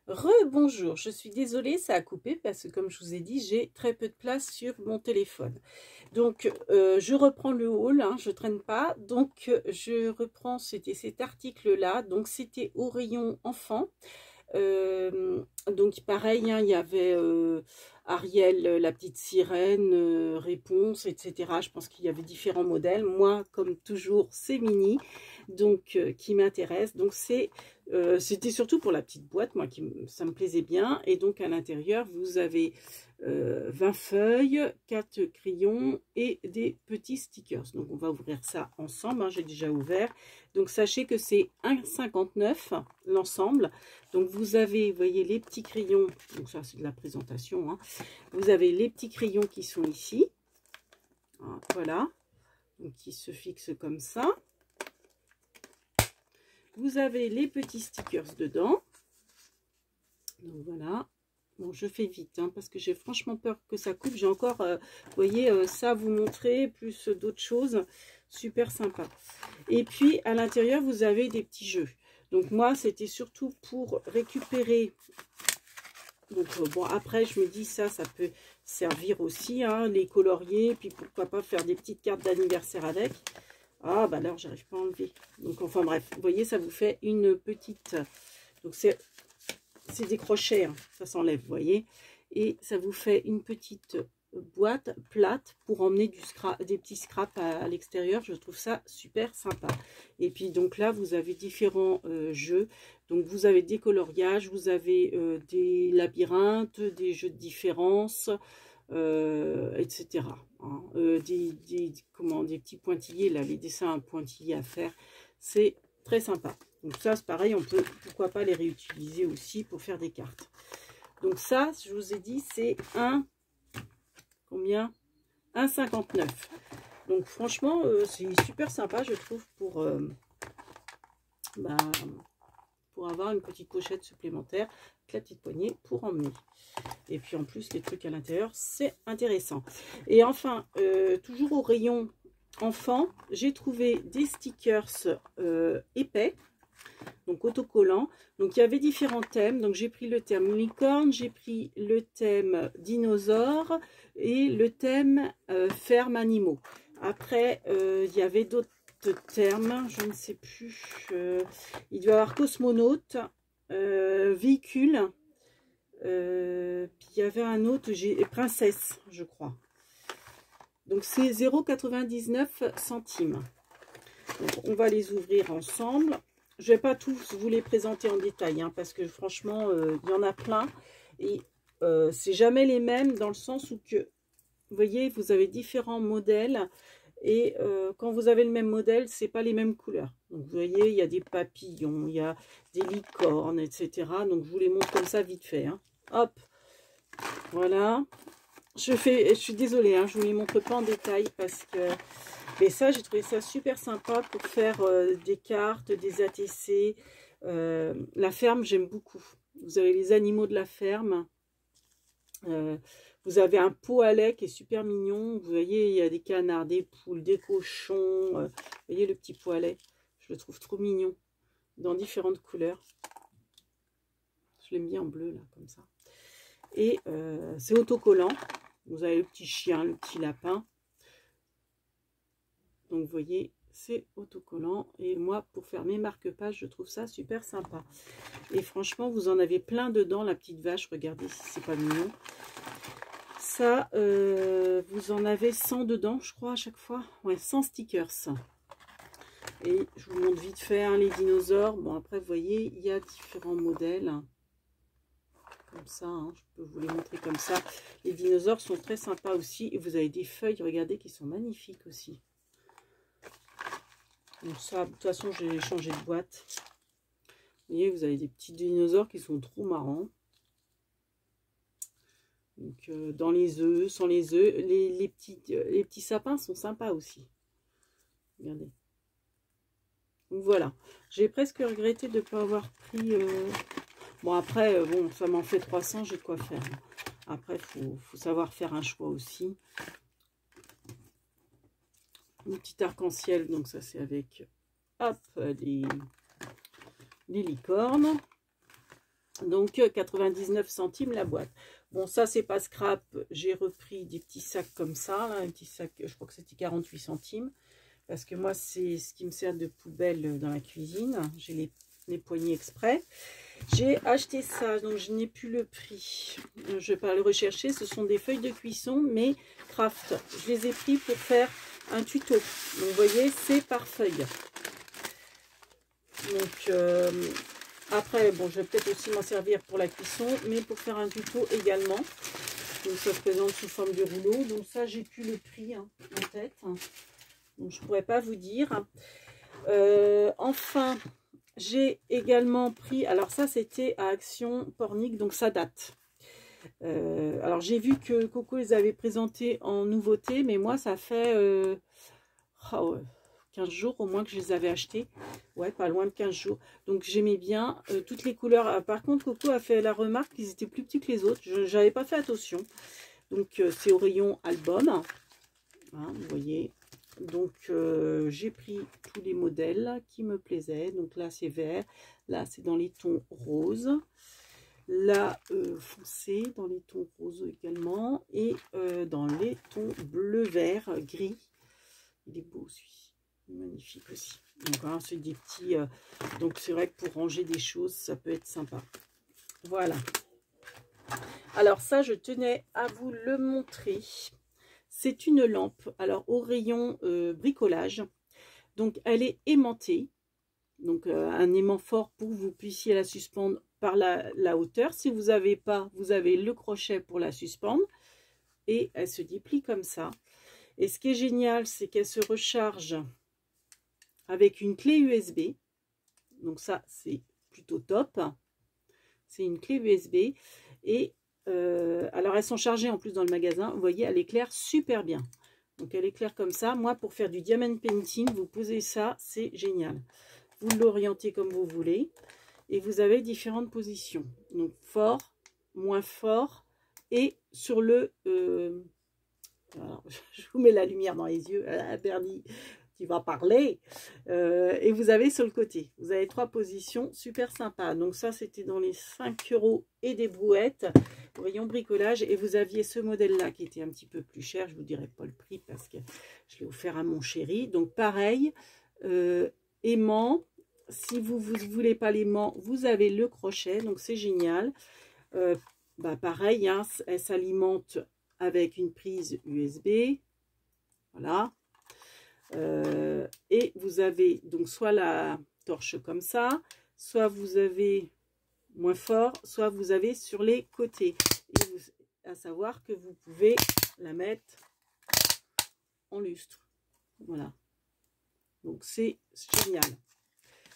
Rebonjour, je suis désolée, ça a coupé parce que comme je vous ai dit, j'ai très peu de place sur mon téléphone. Donc, je reprends le haul, hein, je traîne pas. Donc, je reprends, c'était cet article-là. Donc, c'était au rayon enfant. Donc pareil, hein, il y avait Ariel, la petite sirène, réponse, etc. Je pense qu'il y avait différents modèles. Moi, comme toujours, c'est mini, donc qui m'intéresse. Donc c'était surtout pour la petite boîte, moi, ça me plaisait bien. Et donc à l'intérieur, vous avez 20 feuilles, 4 crayons et des petits stickers. Donc on va ouvrir ça ensemble, hein, j'ai déjà ouvert. Donc sachez que c'est 1,59 l'ensemble. Donc vous avez, vous voyez les petits crayons, donc ça c'est de la présentation, hein. Vous avez les petits crayons qui sont ici, voilà, donc qui se fixent comme ça. Vous avez les petits stickers dedans, donc voilà. Bon, je fais vite, hein, parce que j'ai franchement peur que ça coupe. J'ai encore, vous voyez, ça à vous montrer, plus d'autres choses, super sympa. Et puis à l'intérieur, vous avez des petits jeux. Donc moi, c'était surtout pour récupérer. Donc bon, après, je me dis ça peut servir aussi, hein, les colorier, puis pourquoi pas faire des petites cartes d'anniversaire avec. Ah, bah alors, j'arrive pas à enlever. Donc, enfin bref, vous voyez, ça vous fait une petite... Donc, c'est des crochets, hein, ça s'enlève, vous voyez. Et ça vous fait une petite boîte plate pour emmener des petits scraps à l'extérieur. Je trouve ça super sympa. Et puis donc là, vous avez différents jeux. Donc vous avez des coloriages, vous avez des labyrinthes, des jeux de différence, etc. Hein. Des petits pointillés, là, les dessins pointillés à faire. C'est très sympa. Donc ça, c'est pareil, on peut, pourquoi pas les réutiliser aussi pour faire des cartes. Donc ça, je vous ai dit, c'est combien 1,59. Donc franchement, c'est super sympa, je trouve, pour avoir une petite pochette supplémentaire, avec la petite poignée pour emmener. Et puis en plus, les trucs à l'intérieur, c'est intéressant. Et enfin, toujours au rayon enfant, j'ai trouvé des stickers épais, donc autocollants. Donc il y avait différents thèmes. Donc j'ai pris le thème licorne, j'ai pris le thème dinosaure et le thème ferme animaux. Après, il y avait d'autres termes, je ne sais plus. Il doit y avoir cosmonaute, véhicule. Puis il y avait un autre, princesse, je crois. Donc c'est 0,99 centimes. Donc, on va les ouvrir ensemble. Je ne vais pas tous vous les présenter en détail, hein, parce que franchement, il y en a plein. Et c'est jamais les mêmes dans le sens où que, vous voyez, vous avez différents modèles. Et quand vous avez le même modèle, c'est pas les mêmes couleurs. Donc vous voyez, il y a des papillons, il y a des licornes, etc. Donc je vous les montre comme ça vite fait, hein. Hop, voilà. Je suis désolée, hein, je vous les montre pas en détail parce que... Mais ça, j'ai trouvé ça super sympa pour faire des cartes, des ATC. La ferme, j'aime beaucoup. Vous avez les animaux de la ferme. Vous avez un pot à lait qui est super mignon. Vous voyez, il y a des canards, des poules, des cochons. Vous voyez le petit pot à lait. Je le trouve trop mignon. Dans différentes couleurs. Je l'aime bien en bleu, là, comme ça. Et c'est autocollant. Vous avez le petit chien, le petit lapin. Donc, vous voyez, c'est autocollant. Et moi, pour faire mes marque-pages, je trouve ça super sympa. Et franchement, vous en avez plein dedans, la petite vache. Regardez si c'est pas mignon. Ça, vous en avez 100 dedans, je crois, à chaque fois. Ouais, 100 stickers. Et je vous montre vite fait, hein, les dinosaures. Bon, après, vous voyez, il y a différents modèles. Comme ça, hein, je peux vous les montrer comme ça. Les dinosaures sont très sympas aussi. Et vous avez des feuilles, regardez, qui sont magnifiques aussi. Donc ça, de toute façon, j'ai changé de boîte. Vous voyez, vous avez des petits dinosaures qui sont trop marrants. Donc, dans les œufs, sans les œufs. Les petits sapins sont sympas aussi. Regardez. Donc voilà. J'ai presque regretté de ne pas avoir pris... Bon, après, bon, ça m'en fait 300, j'ai de quoi faire. Après, il faut savoir faire un choix aussi. Une petite arc-en-ciel, donc ça c'est avec, hop, les licornes. Donc 99 centimes la boîte. Bon, ça c'est pas scrap, j'ai repris des petits sacs comme ça, là, un petit sac, je crois que c'était 48 centimes. Parce que moi c'est ce qui me sert de poubelle dans la cuisine. J'ai les poignées exprès. J'ai acheté ça, donc je n'ai plus le prix. Je ne vais pas le rechercher, ce sont des feuilles de cuisson, mais craft. Je les ai pris pour faire un tuto. Donc vous voyez, c'est par feuille. Donc après, bon, je vais peut-être aussi m'en servir pour la cuisson, mais pour faire un tuto également. Donc ça se présente sous forme de rouleau. Donc ça, j'ai plus le prix en tête. Donc je ne pourrais pas vous dire. Enfin, j'ai également pris, alors ça c'était à Action Pornic, donc ça date. Alors j'ai vu que Coco les avait présentés en nouveauté, mais moi ça fait 15 jours au moins que je les avais achetés. Ouais, pas loin de 15 jours. Donc j'aimais bien toutes les couleurs. Par contre, Coco a fait la remarque qu'ils étaient plus petits que les autres. Je n'avais pas fait attention. Donc c'est au rayon album. Hein, vous voyez. Donc j'ai pris tous les modèles qui me plaisaient. Donc là c'est vert, là c'est dans les tons roses, là foncé dans les tons roses également, et dans les tons bleu vert gris. Il est beau aussi, magnifique aussi. Donc hein, c'est des petits, donc c'est vrai que pour ranger des choses ça peut être sympa. Voilà, alors ça je tenais à vous le montrer. C'est une lampe, alors au rayon bricolage. Donc elle est aimantée. Donc un aimant fort pour que vous puissiez la suspendre par la hauteur. Si vous n'avez pas, vous avez le crochet pour la suspendre. Et elle se déplie comme ça. Et ce qui est génial, c'est qu'elle se recharge avec une clé USB. Donc ça, c'est plutôt top. C'est une clé USB. Et alors elles sont chargées en plus dans le magasin. Vous voyez, elle éclaire super bien. Donc elle éclaire comme ça. Moi, pour faire du diamond painting, vous posez ça, c'est génial. Vous l'orientez comme vous voulez. Et vous avez différentes positions. Donc fort, moins fort. Et sur le... alors, je vous mets la lumière dans les yeux. Ah, Bernie, tu vas parler. Et vous avez sur le côté. Vous avez 3 positions super sympa. Donc ça, c'était dans les 5 € et des brouettes. Rayon bricolage. Et vous aviez ce modèle-là qui était un petit peu plus cher. Je ne vous dirai pas le prix parce que je l'ai offert à mon chéri. Donc pareil, aimant. Si vous ne voulez pas l'aimant, vous avez le crochet. Donc c'est génial. Pareil, hein, elle s'alimente avec une prise USB. Voilà. Et vous avez donc soit la torche comme ça, soit vous avez moins fort, soit vous avez sur les côtés. Et à savoir que vous pouvez la mettre en lustre. Voilà. Donc c'est génial.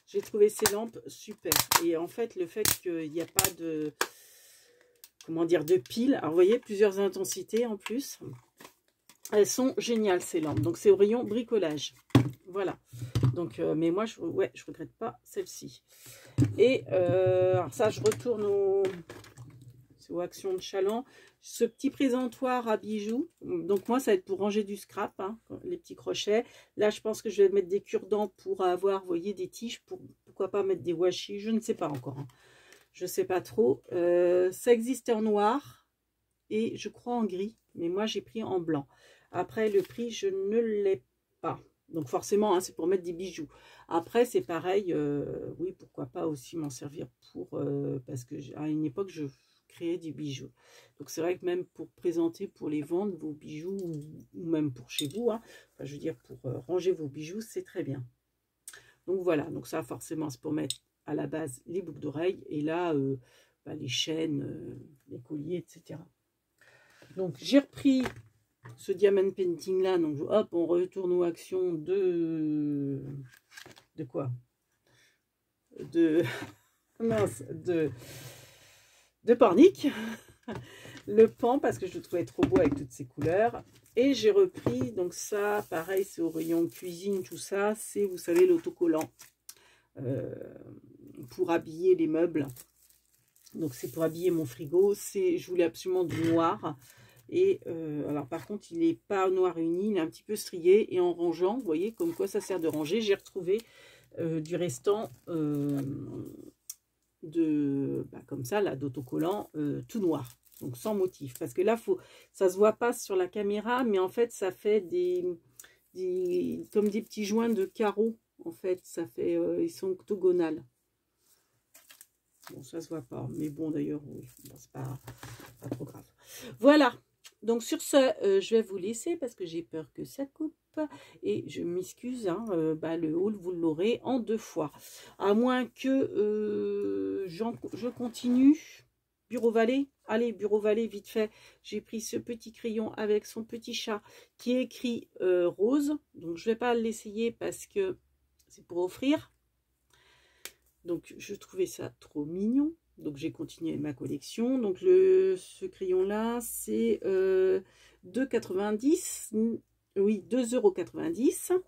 J'ai trouvé ces lampes super. Et en fait, le fait qu'il n'y a pas de, comment dire, de pile. Alors, vous voyez, plusieurs intensités en plus. Elles sont géniales, ces lampes. Donc, c'est au rayon bricolage. Voilà. Donc, mais moi, je regrette pas celle-ci. Et alors ça, je retourne aux Actions de Chaland. Ce petit présentoir à bijoux. Donc, moi, ça va être pour ranger du scrap, hein, les petits crochets. Là, je pense que je vais mettre des cure-dents pour avoir, vous voyez, des tiges. Pourquoi pas mettre des washi? Je ne sais pas encore. Hein. Je ne sais pas trop. Ça existe en noir et je crois en gris. Mais moi, j'ai pris en blanc. Après, le prix, je ne l'ai pas. Donc, forcément, hein, c'est pour mettre des bijoux. Après, c'est pareil. Oui, pourquoi pas aussi m'en servir pour... parce que à une époque, je créais des bijoux. Donc, c'est vrai que même pour présenter, pour les vendre, vos bijoux, ou même pour chez vous, hein, enfin, je veux dire, pour ranger vos bijoux, c'est très bien. Donc, voilà. Donc, ça, forcément, c'est pour mettre à la base les boucles d'oreilles. Et là, les chaînes, les colliers, etc. Donc, j'ai repris ce diamond painting là, donc hop, on retourne aux actions de quoi, de mince, de Pornic, le pan, parce que je le trouvais trop beau avec toutes ces couleurs. Et j'ai repris, donc ça pareil, c'est au rayon cuisine, tout ça, c'est, vous savez, l'autocollant pour habiller les meubles. Donc c'est pour habiller mon frigo. C'est, je voulais absolument du noir. Et alors par contre, il n'est pas noir uni, il est un petit peu strié. Et en rangeant, vous voyez, comme quoi ça sert de ranger, j'ai retrouvé du restant comme ça, là, d'autocollant tout noir. Donc sans motif. Parce que là, ça se voit pas sur la caméra, mais en fait, ça fait comme des petits joints de carreaux. En fait, ça fait, ils sont octogonales. Bon, ça se voit pas. Mais bon, d'ailleurs, oui, bon, c'est pas trop grave. Voilà. Donc sur ce, je vais vous laisser parce que j'ai peur que ça coupe. Et je m'excuse, hein, le haul, vous l'aurez en 2 fois. À moins que je continue. Bureau Vallée, allez, Bureau Vallée, vite fait. J'ai pris ce petit crayon avec son petit chat qui est écrit rose. Donc, je ne vais pas l'essayer parce que c'est pour offrir. Donc, je trouvais ça trop mignon. Donc, j'ai continué ma collection. Donc, ce crayon-là, c'est 2,90 €. Oui, 2,90 €.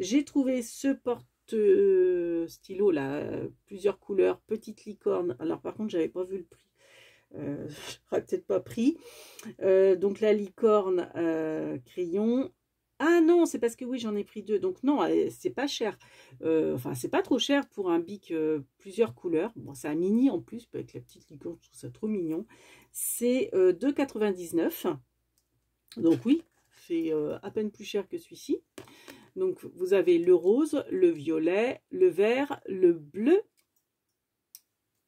J'ai trouvé ce porte-stylo là, plusieurs couleurs, petite licorne. Alors, par contre, j'avais pas vu le prix. J'aurais peut-être pas pris. Donc la licorne crayon. Ah non, c'est parce que oui, j'en ai pris 2. Donc non, c'est pas cher. Enfin, c'est pas trop cher pour un bic plusieurs couleurs. Bon, c'est un mini en plus, avec la petite licorne, je trouve ça trop mignon. C'est 2,99 €. Donc oui, c'est à peine plus cher que celui-ci. Donc vous avez le rose, le violet, le vert, le bleu.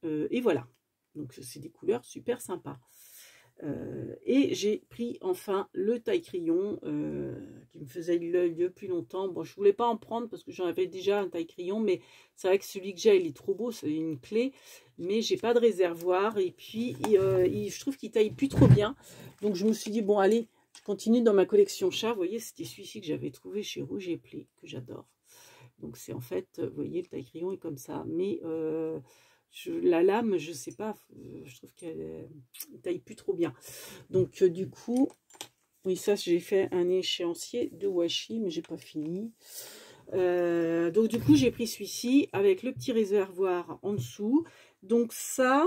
Et voilà. Donc, c'est des couleurs super sympas. Et j'ai pris enfin le taille-crayon qui me faisait l'œil depuis longtemps. Bon, je ne voulais pas en prendre parce que j'en avais déjà un taille-crayon, mais c'est vrai que celui que j'ai, il est trop beau, c'est une clé. Mais j'ai pas de réservoir et puis je trouve qu'il taille plus trop bien. Donc, je me suis dit, bon, allez, je continue dans ma collection chat. Vous voyez, c'était celui-ci que j'avais trouvé chez Rouge et Play, que j'adore. Donc, c'est en fait, vous voyez, le taille-crayon est comme ça. Mais la lame, je sais pas, je trouve qu'elle taille plus trop bien. Donc du coup, oui, ça j'ai fait un échéancier de washi, mais j'ai pas fini. Donc du coup, j'ai pris celui-ci avec le petit réservoir en dessous. Donc ça,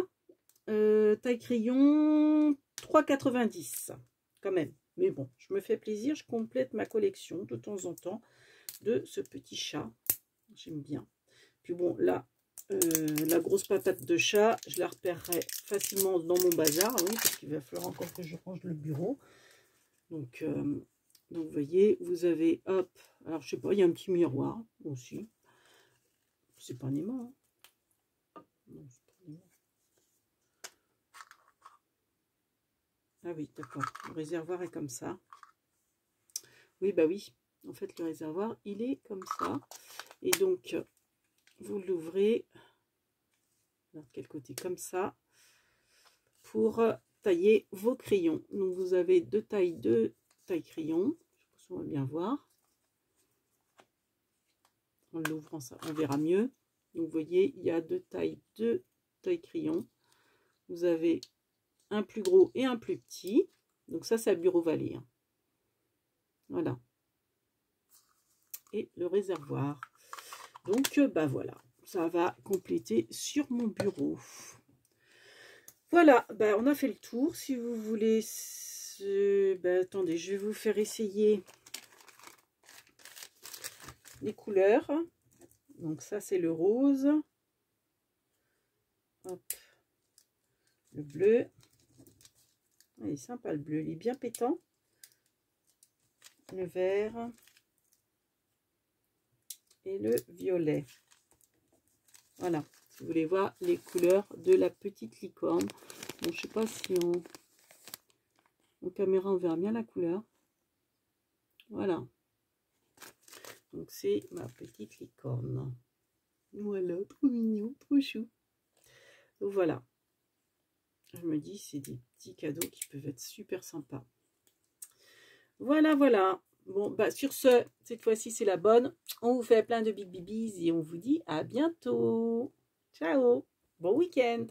taille crayon 3,90 quand même. Mais bon, je me fais plaisir, je complète ma collection de temps en temps de ce petit chat. J'aime bien. Puis bon, là, la grosse patate de chat, je la repérerai facilement dans mon bazar, oui, parce qu'il va falloir encore que je range le bureau. Donc vous voyez, vous avez, hop, alors je sais pas, il y a un petit miroir aussi. C'est pas un aimant. Hein. Non, c'est pas un aimant. Ah oui, d'accord. Le réservoir est comme ça. Oui, bah oui. En fait, le réservoir, il est comme ça. Et donc, vous l'ouvrez de quel côté, comme ça, pour tailler vos crayons. Donc vous avez deux tailles crayon, je pense qu'on va bien voir. En l'ouvrant, ça on verra mieux. Donc vous voyez, il y a deux tailles crayon. Vous avez un plus gros et un plus petit. Donc ça, c'est à Bureau Vallée. Hein. Voilà. Et le réservoir. Donc bah voilà, ça va compléter sur mon bureau. Voilà, bah, on a fait le tour. Si vous voulez, bah, attendez, je vais vous faire essayer les couleurs. Donc ça, c'est le rose. Hop. Le bleu. Il est sympa le bleu, il est bien pétant. Le vert. Et le violet. Voilà. Si vous voulez voir les couleurs de la petite licorne. Bon, je sais pas si en caméra on verra bien la couleur. Voilà. Donc c'est ma petite licorne. Voilà, trop mignon, trop chou. Donc voilà. Je me dis, c'est des petits cadeaux qui peuvent être super sympas. Voilà, voilà. Bon, bah sur ce, cette fois-ci c'est la bonne. On vous fait plein de big bibis et on vous dit à bientôt. Ciao. Bon week-end.